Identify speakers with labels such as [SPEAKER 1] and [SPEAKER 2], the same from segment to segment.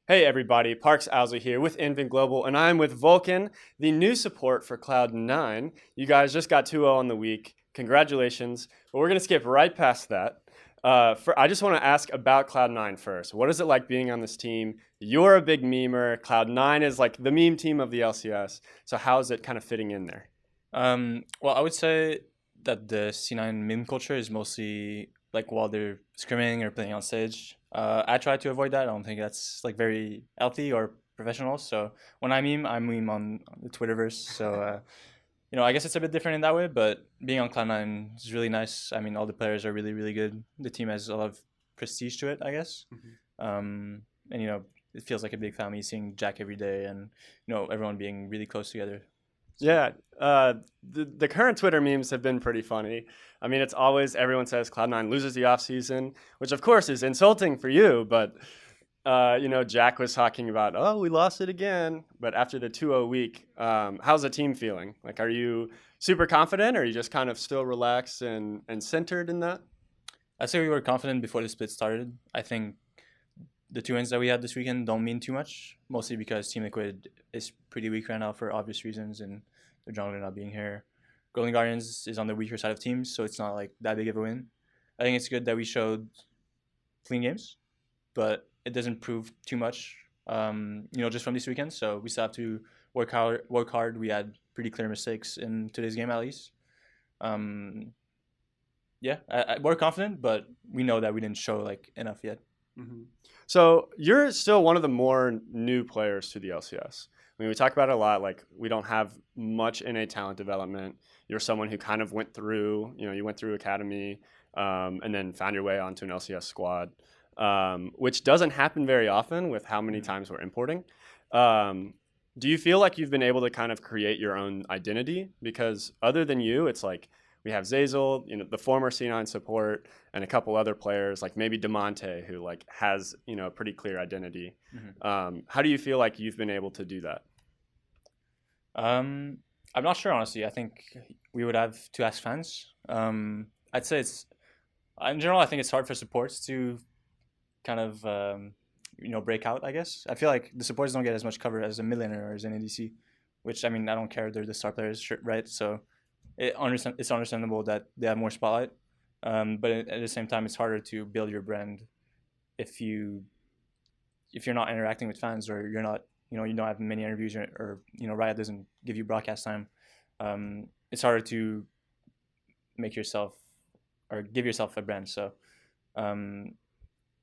[SPEAKER 1] Hey everybody, Parks Owsley here with Inven Global, and I'm with Vulcan, the new support for Cloud9. You guys just got 2-0 on the week. Congratulations. But we're going to skip right past that. I just want to ask about Cloud9 first. What is it like being on this team? You're a big memer. Cloud9 is like the meme team of the LCS. So how is it kind of fitting in there?
[SPEAKER 2] Well, I would say that the C9 meme culture is mostly like while they're scrimming or playing on stage. I try to avoid that. I don't think that's like very healthy or professional. So when I meme on the Twitterverse. So I guess it's a bit different in that way. But being on Cloud9 is really nice. I mean, all the players are really, really good. The team has a lot of prestige to it, I guess. And it feels like a big family. Seeing Jack every day, and everyone being really close together.
[SPEAKER 1] Yeah, the current Twitter memes have been pretty funny. I mean, it's always everyone says Cloud9 loses the offseason, which of course is insulting for you. But Jack was talking about, oh, we lost it again. But after the 2-0 week, how's the team feeling? Like, are you super confident, or are you just kind of still relaxed and centered in that?
[SPEAKER 2] I'd say we were confident before the split started. I think the two wins that we had this weekend don't mean too much, mostly because Team Liquid is pretty weak right now for obvious reasons, and the jungler not being here. Golden Guardians is on the weaker side of teams, so it's not like that big of a win. I think it's good that we showed clean games, but it doesn't prove too much, just from this weekend. So we still have to work hard. Work hard. We had pretty clear mistakes in today's game, at least. Um, yeah, we're confident, but we know that we didn't show like enough yet.
[SPEAKER 1] Mm-hmm. So you're still one of the more new players to the LCS. I mean, we talk about it a lot. Like, we don't have much in a talent development. You're someone who kind of went through, you went through academy, and then found your way onto an LCS squad, which doesn't happen very often with how many times we're importing. Do you feel like you've been able to kind of create your own identity? Because other than you, it's like we have Zazel, the former C9 support, and a couple other players, like maybe Demonte, who like has a pretty clear identity. How do you feel like you've been able to do that?
[SPEAKER 2] I'm not sure, honestly. I think we would have to ask fans. I'd say it's in general. I think it's hard for supports to kind of break out. I guess I feel like the supports don't get as much cover as a millionaire or as an ADC, which I mean I don't care. They're the star players, right? So it's understandable that they have more spotlight. But at the same time, it's harder to build your brand if you're not interacting with fans, or you're not you don't have many interviews, or Riot doesn't give you broadcast time. It's harder to make yourself or give yourself a brand. So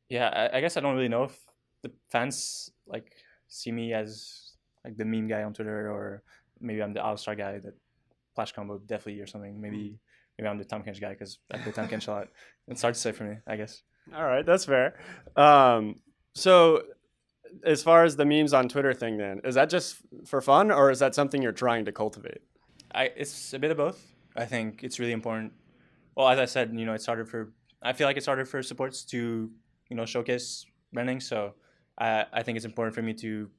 [SPEAKER 2] yeah, I guess I don't really know if the fans like see me as like the meme guy on Twitter, or maybe I'm the all-star guy that flash combo definitely or something. Maybe I'm the Tom Kench guy because I play Tom Kench a lot. It's hard to say for me, I guess.
[SPEAKER 1] All right, that's fair. So as far as the memes on Twitter thing, then is that just for fun, or is that something you're trying to cultivate?
[SPEAKER 2] It's a bit of both. I think it's really important. Well, as I said, it's harder for. I feel like it's harder for supports to showcase branding. So I think it's important for me to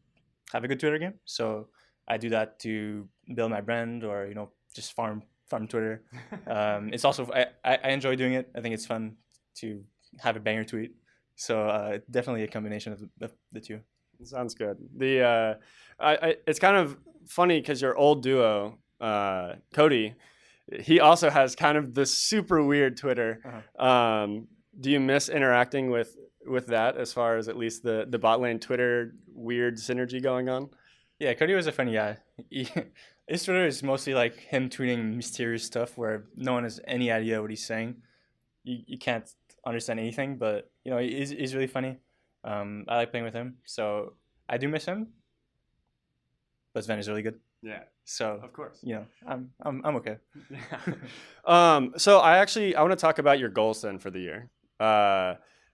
[SPEAKER 2] have a good Twitter game. So I do that to build my brand, or just farm Twitter. It's also I enjoy doing it. I think it's fun to have a banger tweet. So definitely a combination of the two.
[SPEAKER 1] Sounds good. It's kind of funny because your old duo, Cody, he also has kind of this super weird Twitter. Do you miss interacting with that, as far as at least the bot lane Twitter weird synergy going on?
[SPEAKER 2] Yeah, Cody was a funny guy. His Twitter is mostly like him tweeting mysterious stuff where no one has any idea what he's saying. You can't understand anything, but he's really funny. I like playing with him, so I do miss him. But Sven is really good,
[SPEAKER 1] Yeah,
[SPEAKER 2] so
[SPEAKER 1] of course.
[SPEAKER 2] I'm okay.
[SPEAKER 1] So I want to talk about your goals then for the year.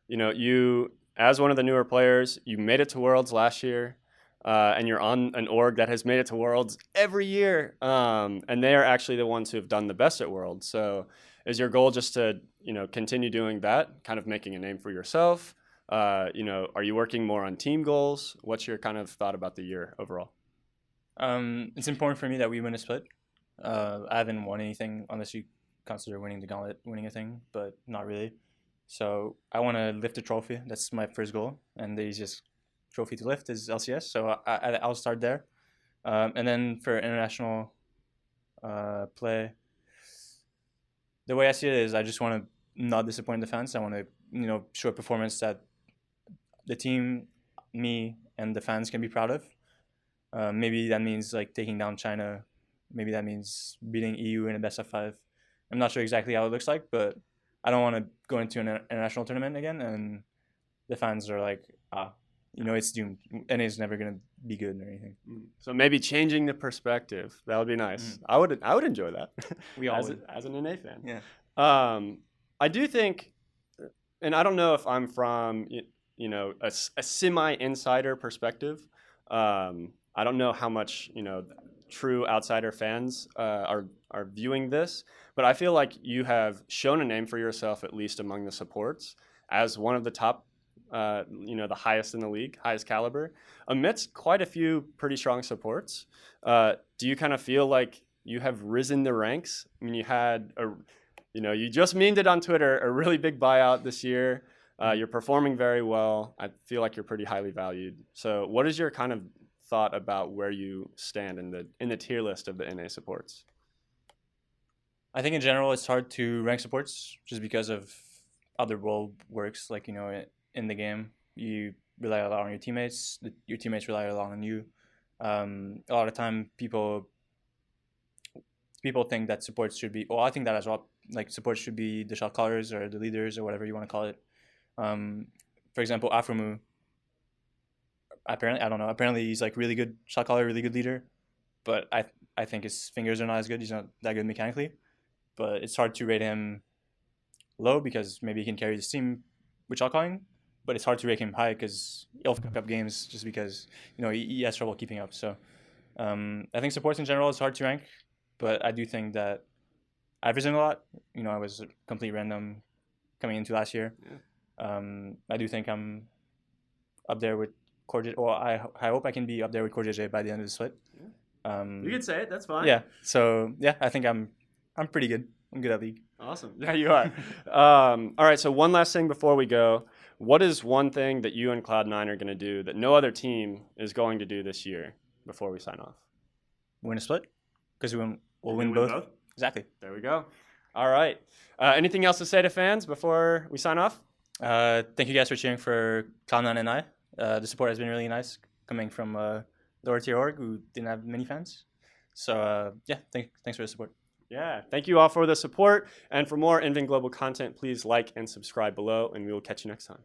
[SPEAKER 1] You, as one of the newer players, you made it to Worlds last year, and you're on an org that has made it to Worlds every year, and they are actually the ones who have done the best at Worlds. So is your goal just to continue doing that, kind of making a name for yourself? Are you working more on team goals? What's your kind of thought about the year overall?
[SPEAKER 2] It's important for me that we win a split. I haven't won anything unless you consider winning the gauntlet winning a thing, but not really. So I want to lift the trophy. That's my first goal, and there's just trophy to lift is LCS, so I'll start there. And then for international play, the way I see it is I just want to not disappoint the fans. I want to show a performance that the team, me, and the fans can be proud of. Maybe that means like taking down China. Maybe that means beating EU in a best of 5. I'm not sure exactly how it looks like, but I don't want to go into an international tournament again and the fans are like, it's doomed. NA is never gonna be good or anything.
[SPEAKER 1] So maybe changing the perspective, that would be nice. I would enjoy that.
[SPEAKER 2] We all would.
[SPEAKER 1] As an NA fan.
[SPEAKER 2] Yeah.
[SPEAKER 1] I do think, and I don't know if I'm from a semi insider perspective. I don't know how much true outsider fans are viewing this, but I feel like you have shown a name for yourself, at least among the supports, as one of the top, the highest in the league, highest caliber, amidst quite a few pretty strong supports. Do you kind of feel like you have risen the ranks? I mean, you had you just memed it on Twitter, a really big buyout this year. You're performing very well. I feel like you're pretty highly valued. So what is your kind of thought about where you stand in the tier list of the NA supports?
[SPEAKER 2] I think in general it's hard to rank supports just because of how the role works. Like, in the game, you rely a lot on your teammates. Your teammates rely a lot on you. A lot of time, people think that supports should be. Well, I think that as well. Like, supports should be the shot callers or the leaders or whatever you want to call it. For example, Afromu. Apparently, I don't know. Apparently, he's like really good shot caller, really good leader. But I think his fingers are not as good. He's not that good mechanically. But it's hard to rate him low because maybe he can carry his team with shot calling. But it's hard to rate him high because he'll fuck up games just because he has trouble keeping up. So I think supports in general is hard to rank. But I do think that I've risen a lot. I was a complete random coming into last year. Yeah. I do think I'm up there with Core. Well, I hope I can be up there with Core JJ by the end of the split.
[SPEAKER 1] Yeah. You can say it. That's fine.
[SPEAKER 2] Yeah. So yeah, I think I'm pretty good. I'm good at League.
[SPEAKER 1] Awesome. Yeah, you are. All right. So one last thing before we go. What is one thing that you and Cloud9 are going to do that no other team is going to do this year before we sign off?
[SPEAKER 2] Win a split? Because we'll win both. Exactly.
[SPEAKER 1] There we go. All right. Anything else to say to fans before we sign off?
[SPEAKER 2] Thank you guys for cheering for Cloud9 and I. The support has been really nice coming from lower tier org who didn't have many fans. So thanks for the support.
[SPEAKER 1] Yeah, thank you all for the support. And for more Inven Global content, please like and subscribe below, and we will catch you next time.